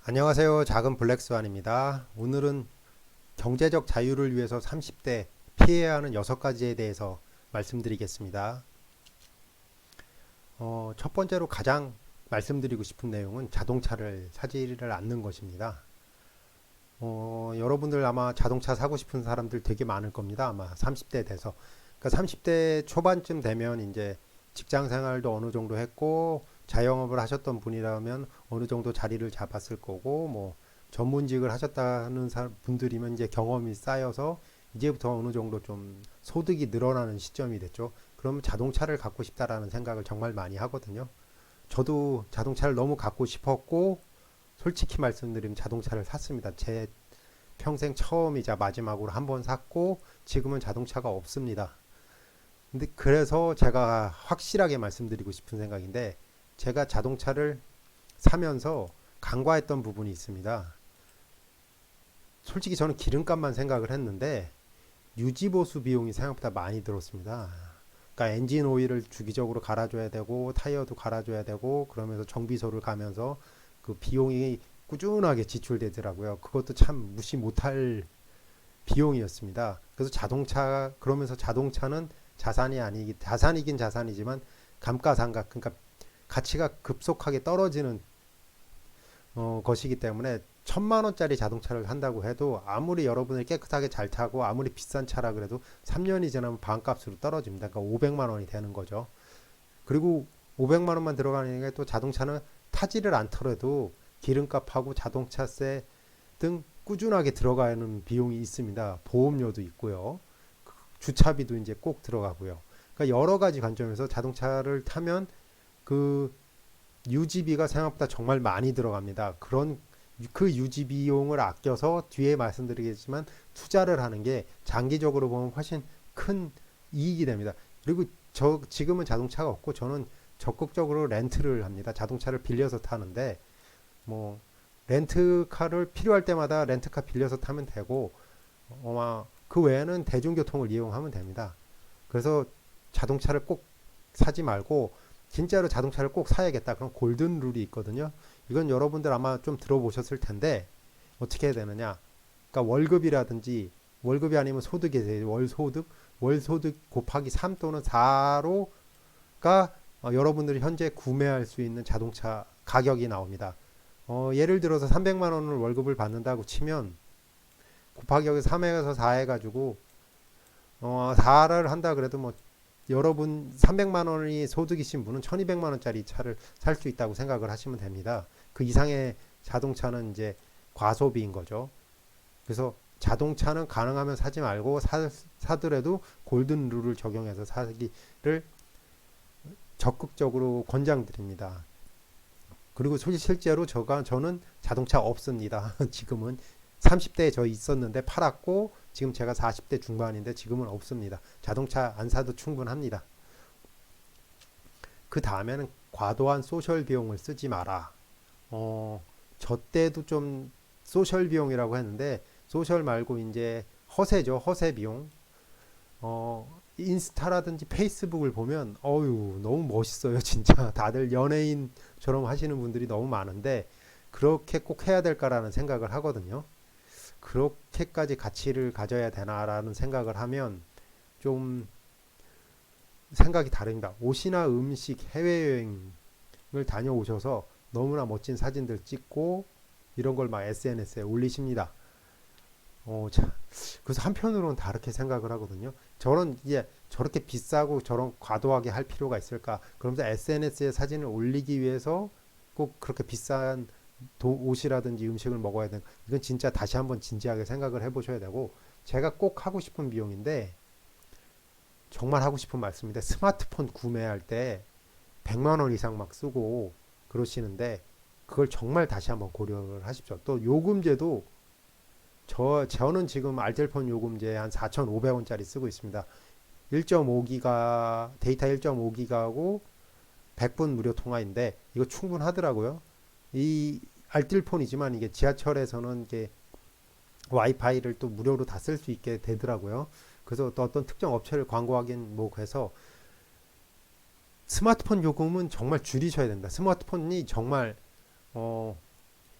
안녕하세요. 작은 블랙스완입니다. 오늘은 경제적 자유를 위해서 30대 피해야 하는 6가지에 대해서 말씀드리겠습니다. 첫 번째로 가장 말씀드리고 싶은 내용은 자동차를 사지를 않는 것입니다. 여러분들 아마 자동차 사고 싶은 사람들 되게 많을 겁니다. 아마 30대 돼서. 그러니까 30대 초반쯤 되면 이제 직장 생활도 어느 정도 했고 자영업을 하셨던 분이라면 어느 정도 자리를 잡았을 거고 뭐 전문직을 하셨다는 분들이면 이제 경험이 쌓여서 이제부터 어느 정도 좀 소득이 늘어나는 시점이 됐죠. 그러면 자동차를 갖고 싶다라는 생각을 정말 많이 하거든요. 저도 자동차를 너무 갖고 싶었고 솔직히 말씀드리면 자동차를 샀습니다. 제 평생 처음이자 마지막으로 한 번 샀고 지금은 자동차가 없습니다. 근데 그래서 제가 확실하게 말씀드리고 싶은 생각인데 제가 자동차를 사면서 간과했던 부분이 있습니다. 솔직히 저는 기름값만 생각을 했는데 유지보수 비용이 생각보다 많이 들었습니다. 그러니까 엔진 오일을 주기적으로 갈아줘야 되고 타이어도 갈아줘야 되고 그러면서 정비소를 가면서 그 비용이 꾸준하게 지출되더라고요. 그것도 참 무시 못할 비용이었습니다. 그래서 그러면서 자동차는 자산이긴 자산이지만 감가상각, 그러니까 가치가 급속하게 떨어지는 것이기 때문에 1,000만 원짜리 자동차를 한다고 해도 아무리 여러분을 깨끗하게 잘 타고 아무리 비싼 차라 그래도 3년이 지나면 반값으로 떨어집니다. 그러니까 500만 원이 되는 거죠. 그리고 500만 원만 들어가는 게 또 자동차는 타지를 않더라도 기름값하고 자동차세 등 꾸준하게 들어가는 비용이 있습니다. 보험료도 있고요. 주차비도 이제 꼭 들어가고요. 그러니까 여러 가지 관점에서 자동차를 타면 그 유지비가 생각보다 정말 많이 들어갑니다. 그 유지 비용을 아껴서 뒤에 말씀드리겠지만 투자를 하는 게 장기적으로 보면 훨씬 큰 이익이 됩니다. 그리고 지금은 자동차가 없고 저는 적극적으로 렌트를 합니다. 자동차를 빌려서 타는데 뭐 렌트카를 필요할 때마다 렌트카 빌려서 타면 되고 아마 그 외에는 대중교통을 이용하면 됩니다. 그래서 자동차를 꼭 사지 말고 진짜로 자동차를 꼭 사야겠다. 그런 골든 룰이 있거든요. 이건 여러분들 아마 좀 들어보셨을 텐데 어떻게 해야 되느냐? 그러니까 월급이 아니면 소득이 돼요. 월소득 곱하기 3 또는 4로가 여러분들이 현재 구매할 수 있는 자동차 가격이 나옵니다. 예를 들어서 300만 원을 월급을 받는다고 치면 곱하기 여기 3에서 4 해가지고 4를 한다 그래도 뭐 여러분 300만 원이 소득이신 분은 1200만 원짜리 차를 살 수 있다고 생각을 하시면 됩니다. 그 이상의 자동차는 이제 과소비인 거죠. 그래서 자동차는 가능하면 사지 말고 사더라도 골든 룰을 적용해서 사기를 적극적으로 권장드립니다. 그리고 실제로 저는 자동차 없습니다. 지금은 30대에 저 있었는데 팔았고 지금 제가 40대 중반인데 지금은 없습니다. 자동차 안 사도 충분합니다. 그 다음에는 과도한 소셜 비용을 쓰지 마라. 저 때도 좀 소셜 비용이라고 했는데 소셜 말고 이제 허세죠. 허세 비용. 인스타라든지 페이스북을 보면 어유 너무 멋있어요. 진짜 다들 연예인처럼 하시는 분들이 너무 많은데 그렇게 꼭 해야 될까라는 생각을 하거든요. 그렇게까지 가치를 가져야 되나라는 생각을 하면 좀 생각이 다릅니다. 옷이나 음식, 해외여행을 다녀오셔서 너무나 멋진 사진들 찍고 이런 걸 막 SNS에 올리십니다. 자, 그래서 한편으로는 다르게 생각을 하거든요. 저렇게 비싸고 저런 과도하게 할 필요가 있을까? 그러면서 SNS에 사진을 올리기 위해서 꼭 그렇게 비싼 옷이라든지 음식을 먹어야 되는, 이건 진짜 다시 한번 진지하게 생각을 해보셔야 되고, 제가 꼭 하고 싶은 비용인데 정말 하고 싶은 말씀인데 스마트폰 구매할 때 100만 원 이상 막 쓰고 그러시는데 그걸 정말 다시 한번 고려를 하십시오. 또 요금제도 저는 지금 알뜰폰 요금제 한 4,500원짜리 쓰고 있습니다. 1.5기가 데이터 1.5기가하고 100분 무료 통화인데 이거 충분하더라고요. 이 알뜰폰이지만 이게 지하철에서는 이게 와이파이를 또 무료로 다 쓸 수 있게 되더라고요. 그래서 또 어떤 특정 업체를 광고하긴 뭐 해서 스마트폰 요금은 정말 줄이셔야 된다. 스마트폰이 정말 어,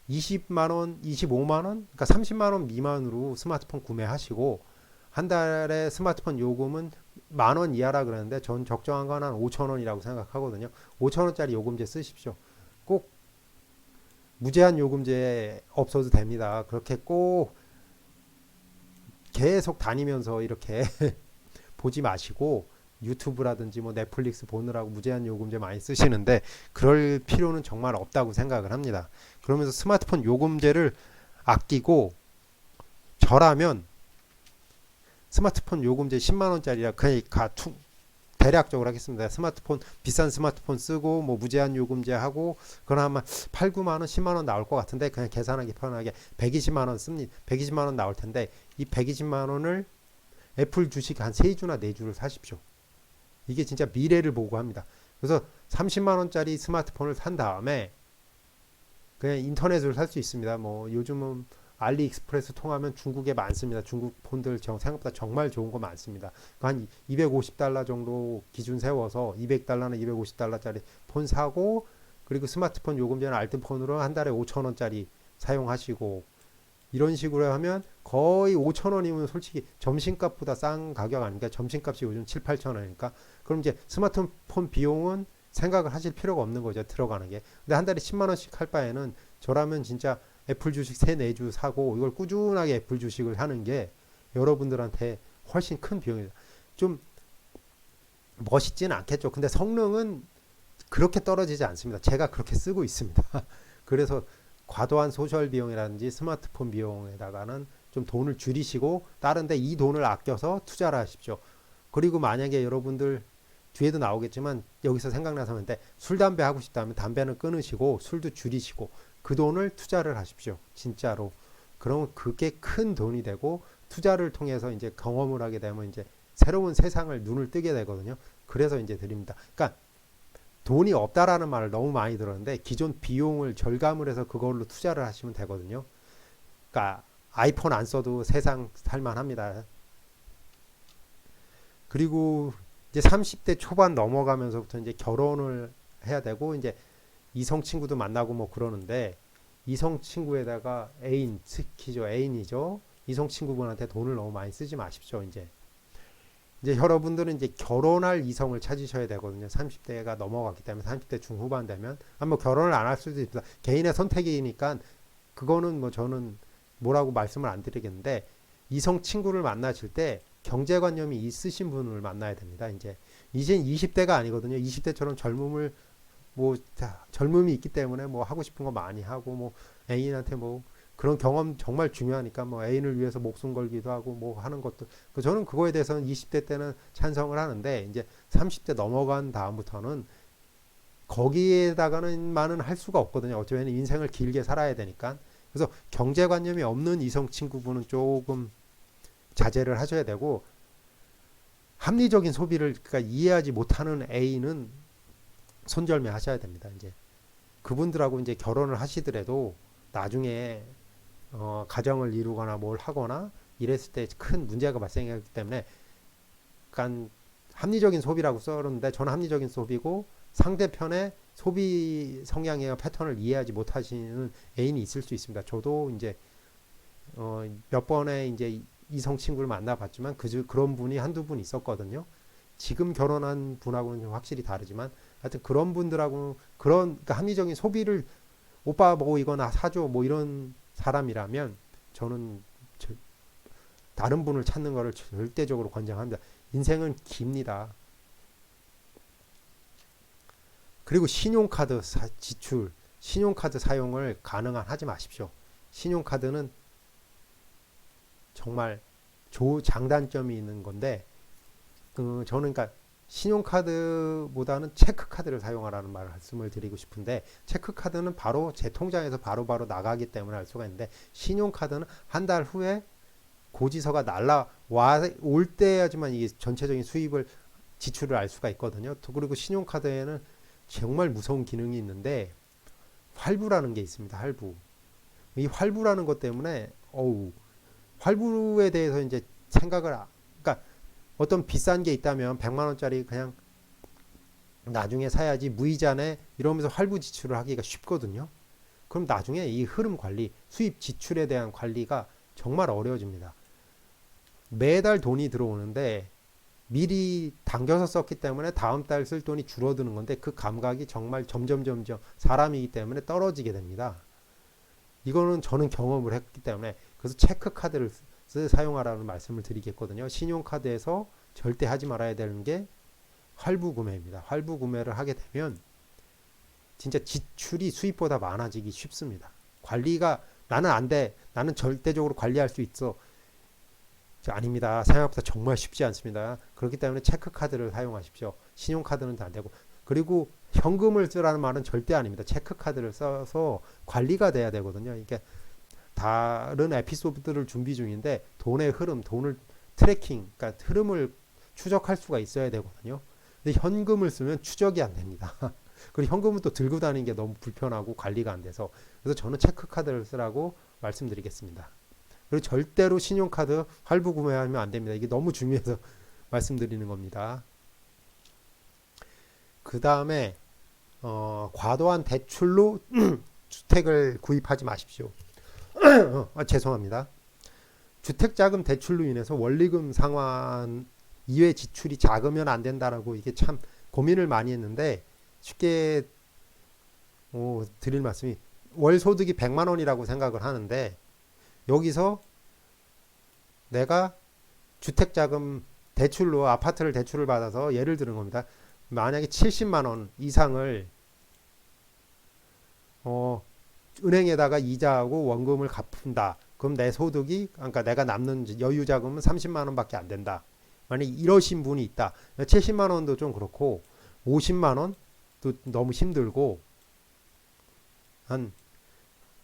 20만 원, 25만 원, 그러니까 30만 원 미만으로 스마트폰 구매하시고 한 달에 스마트폰 요금은 만 원 이하라 그러는데 전 적정한 건 한 5천 원이라고 생각하거든요. 5천 원짜리 요금제 쓰십시오. 꼭 무제한 요금제 없어도 됩니다. 그렇게 꼭 계속 다니면서 이렇게 보지 마시고 유튜브라든지 뭐 넷플릭스 보느라고 무제한 요금제 많이 쓰시는데 그럴 필요는 정말 없다고 생각을 합니다. 그러면서 스마트폰 요금제를 아끼고 저라면 스마트폰 요금제 10만 원짜리라 그러니까 대략적으로 하겠습니다. 스마트폰 비싼 스마트폰 쓰고 뭐 무제한 요금제 하고 그건 아마 8, 9만 원, 10만 원 나올 것 같은데 그냥 계산하기 편하게 120만 원 씁니다. 120만 원 나올 텐데 이 120만 원을 애플 주식 한 3주나 4주를 사십시오. 이게 진짜 미래를 보고 합니다. 그래서 30만 원짜리 스마트폰을 산 다음에 그냥 인터넷으로 살 수 있습니다. 뭐 요즘은 알리익스프레스 통하면 중국에 많습니다. 중국 폰들 생각보다 정말 좋은 거 많습니다. 한 250달러 정도 기준 세워서 200달러나 250달러짜리 폰 사고 그리고 스마트폰 요금제는 알뜰폰으로 한 달에 5천 원짜리 사용하시고 이런 식으로 하면 거의 5천 원이면 솔직히 점심값보다 싼 가격 아닙니까? 점심값이 요즘 7, 8천 원이니까. 그럼 이제 스마트폰 비용은 생각을 하실 필요가 없는 거죠. 들어가는 게. 근데 한 달에 10만 원씩 할 바에는 저라면 진짜 애플 주식 3, 4주 사고 이걸 꾸준하게 애플 주식을 하는 게 여러분들한테 훨씬 큰 비용이다. 좀 멋있지는 않겠죠. 근데 성능은 그렇게 떨어지지 않습니다. 제가 그렇게 쓰고 있습니다. 그래서 과도한 소셜 비용이라든지 스마트폰 비용에다가는 좀 돈을 줄이시고 다른데 이 돈을 아껴서 투자를 하십시오. 그리고 만약에 여러분들 뒤에도 나오겠지만 여기서 생각나서 하는데 술, 담배 하고 싶다면 담배는 끊으시고 술도 줄이시고 그 돈을 투자를 하십시오. 진짜로. 그러면 그게 큰 돈이 되고 투자를 통해서 이제 경험을 하게 되면 이제 새로운 세상을 눈을 뜨게 되거든요. 그래서 이제 드립니다. 그러니까 돈이 없다라는 말을 너무 많이 들었는데 기존 비용을 절감을 해서 그걸로 투자를 하시면 되거든요. 그러니까 아이폰 안 써도 세상 살만합니다. 그리고 이제 30대 초반 넘어가면서부터 이제 결혼을 해야 되고 이제 이성 친구도 만나고 뭐 그러는데 이성 친구에다가 애인, 특히죠 애인이죠. 이성 친구분한테 돈을 너무 많이 쓰지 마십시오. 이제 여러분들은 이제 결혼할 이성을 찾으셔야 되거든요. 30대가 넘어갔기 때문에 30대 중후반 되면 뭐 결혼을 안 할 수도 있습니다. 개인의 선택이니까 그거는 뭐 저는 뭐라고 말씀을 안 드리겠는데 이성 친구를 만나실 때 경제관념이 있으신 분을 만나야 됩니다. 이제 20대가 아니거든요. 20대처럼 젊음이 있기 때문에 뭐 하고 싶은 거 많이 하고 뭐 애인한테 뭐 그런 경험 정말 중요하니까 뭐 애인을 위해서 목숨 걸기도 하고 뭐 하는 것도 저는 그거에 대해서는 20대 때는 찬성을 하는데 이제 30대 넘어간 다음부터는 거기에다가는 할 수가 없거든요. 어쩌면 인생을 길게 살아야 되니까. 그래서 경제관념이 없는 이성 친구분은 조금 자제를 하셔야 되고 합리적인 소비를 그러니까 이해하지 못하는 애인은 손절매 하셔야 됩니다. 이제 그분들하고 이제 결혼을 하시더라도 나중에 가정을 이루거나 뭘 하거나 이랬을 때 큰 문제가 발생하기 때문에 약간 합리적인 소비라고 써는데 저는 합리적인 소비고 상대편의 소비 성향이나 패턴을 이해하지 못하시는 애인이 있을 수 있습니다. 저도 이제 몇 번의 이제 이성 친구를 만나봤지만 그런 분이 한두 분 있었거든요. 지금 결혼한 분하고는 확실히 다르지만 하여튼 그런 분들하고 그러니까 합리적인 소비를 오빠 뭐 이거나 사줘 뭐 이런 사람이라면 저는 다른 분을 찾는 것을 절대적으로 권장합니다. 인생은 깁니다. 그리고 신용카드 사용을 가능한 하지 마십시오. 신용카드는 정말 장단점이 있는 건데 저는 그러니까 신용카드보다는 체크카드를 사용하라는 말씀을 드리고 싶은데 체크카드는 바로 제 통장에서 바로바로 나가기 때문에 할 수가 있는데 신용카드는 한 달 후에 고지서가 올 때야지만 이게 전체적인 지출을 알 수가 있거든요. 그리고 신용카드에는 정말 무서운 기능이 있는데 활부라는 게 있습니다. 이 활부라는 것 때문에 활부에 대해서 이제 그러니까 어떤 비싼 게 있다면 100만 원짜리 그냥 나중에 사야지 무이자네 이러면서 활부 지출을 하기가 쉽거든요. 그럼 나중에 이 흐름 관리, 수입 지출에 대한 관리가 정말 어려워집니다. 매달 돈이 들어오는데 미리 당겨서 썼기 때문에 다음 달 쓸 돈이 줄어드는 건데 그 감각이 정말 점점 사람이기 때문에 떨어지게 됩니다. 이거는 저는 경험을 했기 때문에 그래서 체크카드를 사용하라는 말씀을 드리겠거든요. 신용카드에서 절대 하지 말아야 되는 게 할부 구매입니다. 할부 구매를 하게 되면 진짜 지출이 수입보다 많아지기 쉽습니다. 관리가 나는 안 돼. 나는 절대적으로 관리할 수 있어. 아닙니다. 생각보다 정말 쉽지 않습니다. 그렇기 때문에 체크카드를 사용하십시오. 신용카드는 안 되고. 그리고 현금을 쓰라는 말은 절대 아닙니다. 체크카드를 써서 관리가 돼야 되거든요. 이게 다른 에피소드를 준비 중인데 돈의 흐름, 돈을 트래킹, 그러니까 흐름을 추적할 수가 있어야 되거든요. 근데 현금을 쓰면 추적이 안 됩니다. 그리고 현금은 또 들고 다니는 게 너무 불편하고 관리가 안 돼서 그래서 저는 체크카드를 쓰라고 말씀드리겠습니다. 그리고 절대로 신용카드 할부 구매하면 안 됩니다. 이게 너무 중요해서 말씀드리는 겁니다. 그 다음에 과도한 대출로 주택을 구입하지 마십시오. 죄송합니다. 주택자금 대출로 인해서 원리금 상환 이외 지출이 작으면 안 된다라고 이게 참 고민을 많이 했는데 쉽게 드릴 말씀이 월 소득이 100만 원이라고 생각을 하는데 여기서 내가 주택자금 대출로 아파트를 대출을 받아서 예를 드는 겁니다. 만약에 70만 원 이상을 은행에다가 이자하고 원금을 갚는다. 그럼 내 소득이 그러니까 내가 남는 여유 자금은 30만 원밖에 안 된다. 만약 이러신 분이 있다. 70만 원도 좀 그렇고 50만 원도 너무 힘들고 한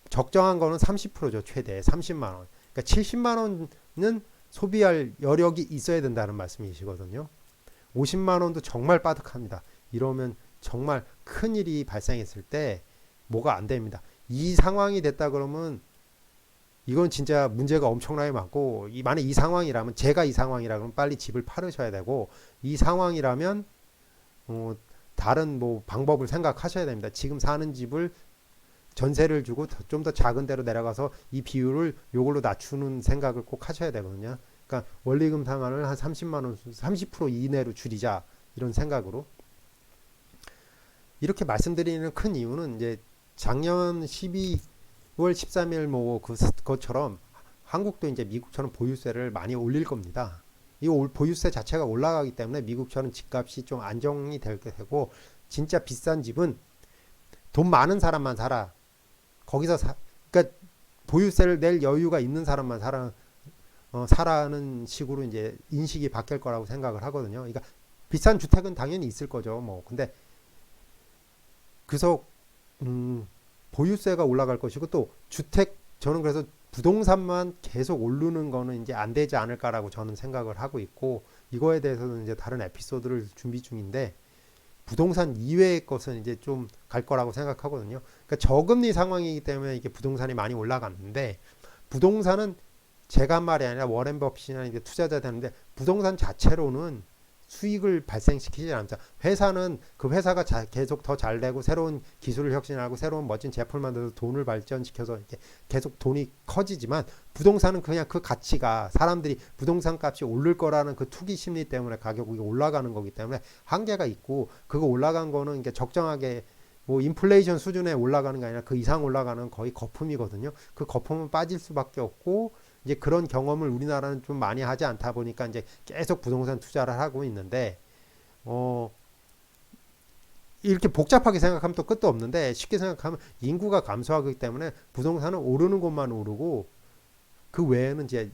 적정한 거는 30%죠. 최대 30만 원. 그러니까 70만 원은 소비할 여력이 있어야 된다는 말씀이시거든요. 50만 원도 정말 빠듯합니다. 이러면 정말 큰 일이 발생했을 때 뭐가 안 됩니다. 이 상황이 됐다 그러면 이건 진짜 문제가 엄청나게 많고 만약 이 상황이라면 제가 이 상황이라 그러면 빨리 집을 팔으셔야 되고 이 상황이라면 다른 뭐 방법을 생각하셔야 됩니다. 지금 사는 집을 전세를 주고 좀 더 작은 데로 내려가서 이 비율을 요걸로 낮추는 생각을 꼭 하셔야 되거든요. 그러니까 원리금 상환을 한 30만 원, 30% 이내로 줄이자 이런 생각으로 이렇게 말씀드리는 큰 이유는 이제 작년 12월 13일 뭐 그것처럼 한국도 이제 미국처럼 보유세를 많이 올릴 겁니다. 이 보유세 자체가 올라가기 때문에 미국처럼 집값이 좀 안정이 될 테고 진짜 비싼 집은 돈 많은 사람만 살아. 거기서 그러니까 보유세를 낼 여유가 있는 사람만 사라는 식으로 이제 인식이 바뀔 거라고 생각을 하거든요. 그러니까 비싼 주택은 당연히 있을 거죠. 뭐 근데 그래서 보유세가 올라갈 것이고 또 주택 저는 그래서 부동산만 계속 오르는 거는 이제 안 되지 않을까라고 저는 생각을 하고 있고 이거에 대해서는 이제 다른 에피소드를 준비 중인데 부동산 이외의 것은 이제 좀 갈 거라고 생각하거든요. 그러니까 저금리 상황이기 때문에 이게 부동산이 많이 올라갔는데 부동산은 제가 한 말이 아니라 워렌 버핏이나 이제 투자자 되는데 부동산 자체로는 수익을 발생시키지 않습니다. 회사는 그 회사가 계속 더 잘 되고 새로운 기술을 혁신하고 새로운 멋진 제품을 만들어서 돈을 발전시켜서 이렇게 계속 돈이 커지지만 부동산은 그냥 그 가치가 사람들이 부동산 값이 오를 거라는 그 투기 심리 때문에 가격이 올라가는 거기 때문에 한계가 있고 그거 올라간 거는 이게 적정하게 뭐 인플레이션 수준에 올라가는 게 아니라 그 이상 올라가는 거의 거품이거든요. 그 거품은 빠질 수밖에 없고 이제 그런 경험을 우리나라는 좀 많이 하지 않다 보니까 이제 계속 부동산 투자를 하고 있는데 이렇게 복잡하게 생각하면 또 끝도 없는데 쉽게 생각하면 인구가 감소하기 때문에 부동산은 오르는 곳만 오르고 그 외에는 이제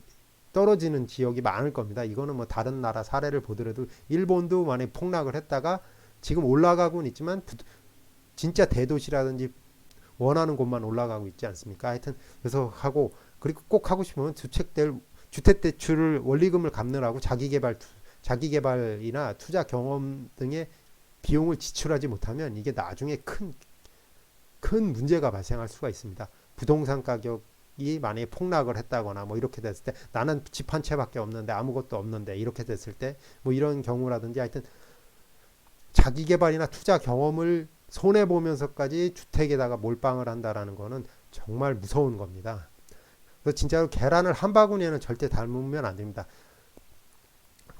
떨어지는 지역이 많을 겁니다. 이거는 뭐 다른 나라 사례를 보더라도 일본도 만약에 폭락을 했다가 지금 올라가고는 있지만 진짜 대도시라든지 원하는 곳만 올라가고 있지 않습니까? 하여튼 그래서 하고 그리고 꼭 하고 싶으면 주택대출을 원리금을 갚느라고 자기개발이나 투자 경험 등의 비용을 지출하지 못하면 이게 나중에 큰 문제가 발생할 수가 있습니다. 부동산 가격이 만약에 폭락을 했다거나 뭐 이렇게 됐을 때 나는 집 한 채밖에 없는데 아무것도 없는데 이렇게 됐을 때 뭐 이런 경우라든지 하여튼 자기개발이나 투자 경험을 손해 보면서까지 주택에다가 몰빵을 한다라는 거는 정말 무서운 겁니다. 그래서 진짜로 계란을 한 바구니에는 절대 담으면 안 됩니다.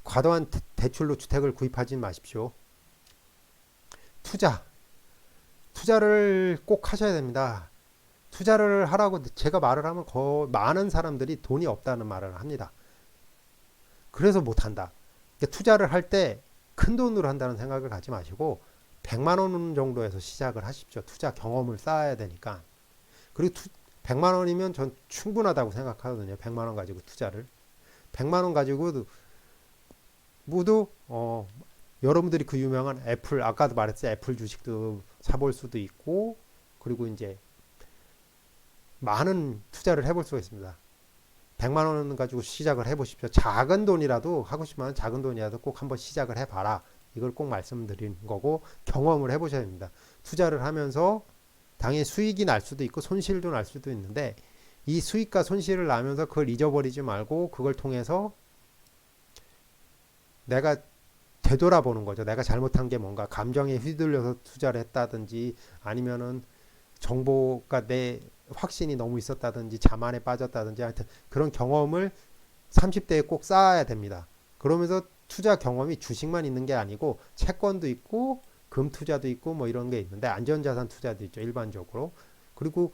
과도한 대출로 주택을 구입하지 마십시오. 투자를 꼭 하셔야 됩니다. 투자를 하라고 제가 말을 하면 많은 사람들이 돈이 없다는 말을 합니다. 그래서 못한다. 투자를 할 때 큰 돈으로 한다는 생각을 가지 마시고 100만 원 정도에서 시작을 하십시오. 투자 경험을 쌓아야 되니까. 그리고 100만 원이면 전 충분하다고 생각하거든요. 100만 원 가지고 투자를. 100만 원 가지고 모두 여러분들이 그 유명한 애플, 아까도 말했어요. 애플 주식도 사볼 수도 있고, 그리고 이제 많은 투자를 해볼 수가 있습니다. 100만 원 가지고 시작을 해보십시오. 작은 돈이라도 하고 싶으면 작은 돈이라도 꼭 한번 시작을 해봐라. 이걸 꼭 말씀드린 거고, 경험을 해보셔야 됩니다. 투자를 하면서 당연히 수익이 날 수도 있고 손실도 날 수도 있는데, 이 수익과 손실을 나면서 그걸 잊어버리지 말고 그걸 통해서 내가 되돌아보는 거죠. 내가 잘못한 게 뭔가, 감정에 휘둘려서 투자를 했다든지, 아니면은 정보가 내 확신이 너무 있었다든지, 자만에 빠졌다든지, 하여튼 그런 경험을 30대에 꼭 쌓아야 됩니다. 그러면서 투자 경험이 주식만 있는 게 아니고 채권도 있고 금 투자도 있고 뭐 이런 게 있는데, 안전자산 투자도 있죠, 일반적으로. 그리고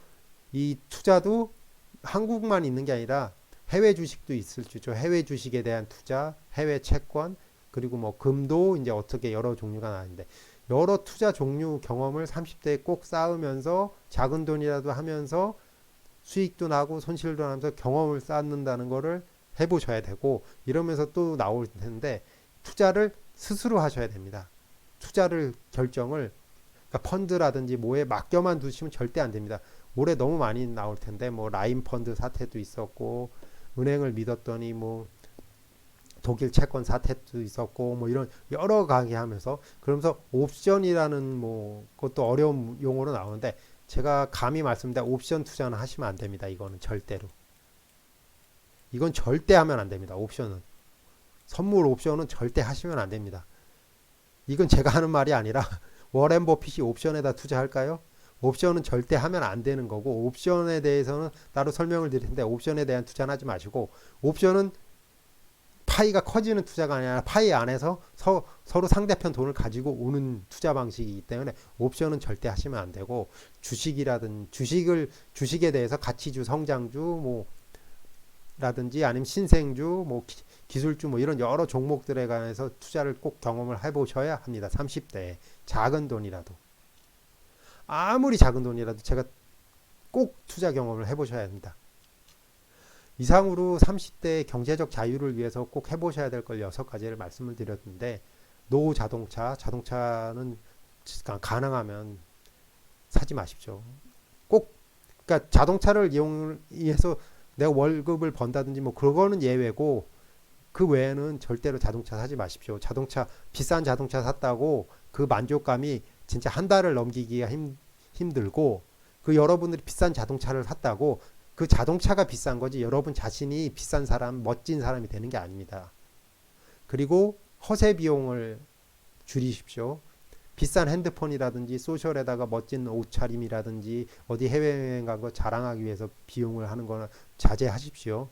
이 투자도 한국만 있는 게 아니라 해외 주식도 있을 수 있죠. 해외 주식에 대한 투자, 해외 채권, 그리고 뭐 금도 이제 어떻게 여러 종류가 나는데, 여러 투자 종류 경험을 30대에 꼭 쌓으면서 작은 돈이라도 하면서 수익도 나고 손실도 나면서 경험을 쌓는다는 거를 해보셔야 되고, 이러면서 또 나올 텐데, 투자를 스스로 하셔야 됩니다. 투자를 결정을, 그러니까 펀드라든지 뭐에 맡겨만 두시면 절대 안 됩니다. 올해 너무 많이 나올 텐데, 뭐 라인 펀드 사태도 있었고, 은행을 믿었더니 뭐 독일 채권 사태도 있었고, 뭐 이런 여러 가지 하면서, 그러면서 옵션이라는 뭐 그것도 어려운 용어로 나오는데, 제가 감히 말씀드립니다. 옵션 투자는 하시면 안 됩니다. 이거는 절대로. 이건 절대 하면 안 됩니다. 옵션은. 선물 옵션은 절대 하시면 안 됩니다. 이건 제가 하는 말이 아니라 워렌 버핏이 옵션에다 투자할까요? 옵션은 절대 하면 안 되는 거고, 옵션에 대해서는 따로 설명을 드릴 텐데, 옵션에 대한 투자는 하지 마시고, 옵션은 파이가 커지는 투자가 아니라 파이 안에서 서로 상대편 돈을 가지고 오는 투자 방식이기 때문에 옵션은 절대 하시면 안 되고, 주식에 대해서 가치주, 성장주 뭐 라든지 아니면 신생주, 뭐 기술주, 뭐 이런 여러 종목들에 관해서 투자를 꼭 경험을 해보셔야 합니다. 30대에 작은 돈이라도, 아무리 작은 돈이라도 제가 꼭 투자 경험을 해보셔야 합니다. 이상으로 30대 경제적 자유를 위해서 꼭 해보셔야 될 걸 6가지를 말씀을 드렸는데, 노후 자동차는 가능하면 사지 마십시오. 꼭, 그러니까 자동차를 이용해서 내가 월급을 번다든지 뭐 그거는 예외고, 그 외에는 절대로 자동차 사지 마십시오. 비싼 자동차 샀다고 그 만족감이 진짜 한 달을 넘기기가 힘들고, 그 여러분들이 비싼 자동차를 샀다고 그 자동차가 비싼 거지 여러분 자신이 비싼 사람, 멋진 사람이 되는 게 아닙니다. 그리고 허세 비용을 줄이십시오. 비싼 핸드폰이라든지 소셜에다가 멋진 옷차림이라든지 어디 해외여행 간 거 자랑하기 위해서 비용을 하는 거는 자제하십시오.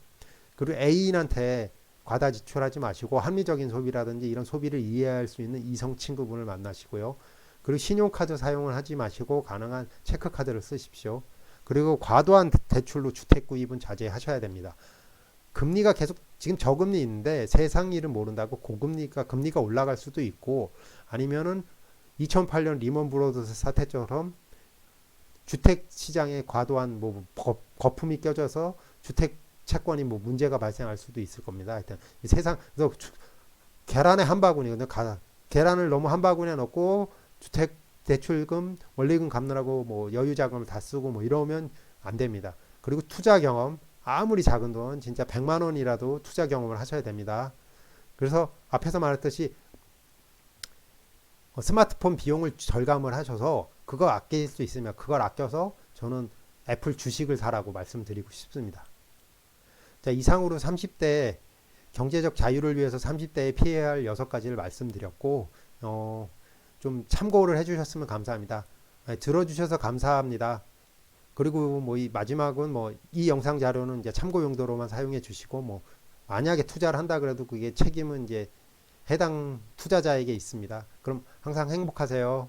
그리고 애인한테 과다 지출하지 마시고, 합리적인 소비라든지 이런 소비를 이해할 수 있는 이성 친구분을 만나시고요. 그리고 신용카드 사용을 하지 마시고 가능한 체크카드를 쓰십시오. 그리고 과도한 대출로 주택 구입은 자제하셔야 됩니다. 금리가 계속 지금 저금리 있는데 세상 일은 모른다고 금리가 올라갈 수도 있고, 아니면은 2008년 리먼 브로더스 사태처럼 주택 시장에 과도한 뭐 거품이 껴져서 주택 채권이 뭐 문제가 발생할 수도 있을 겁니다. 하여튼 그래서 계란의 한 바구니거든요. 계란을 너무 한 바구니에 넣고 주택 대출금, 원리금 갚느라고 뭐 여유 자금을 다 쓰고 뭐 이러면 안 됩니다. 그리고 투자 경험, 아무리 작은 돈, 진짜 100만 원이라도 투자 경험을 하셔야 됩니다. 그래서 앞에서 말했듯이 스마트폰 비용을 절감을 하셔서 그거 아낄 수 있으면 그걸 아껴서 저는 애플 주식을 사라고 말씀드리고 싶습니다. 자, 이상으로 30대 경제적 자유를 위해서 30대에 피해야 할 6가지를 말씀드렸고, 좀 참고를 해주셨으면 감사합니다. 들어주셔서 감사합니다. 그리고 뭐 이 마지막은 뭐 이 영상 자료는 이제 참고 용도로만 사용해 주시고 뭐 만약에 투자를 한다 그래도 그게 책임은 이제 해당 투자자에게 있습니다. 그럼 항상 행복하세요.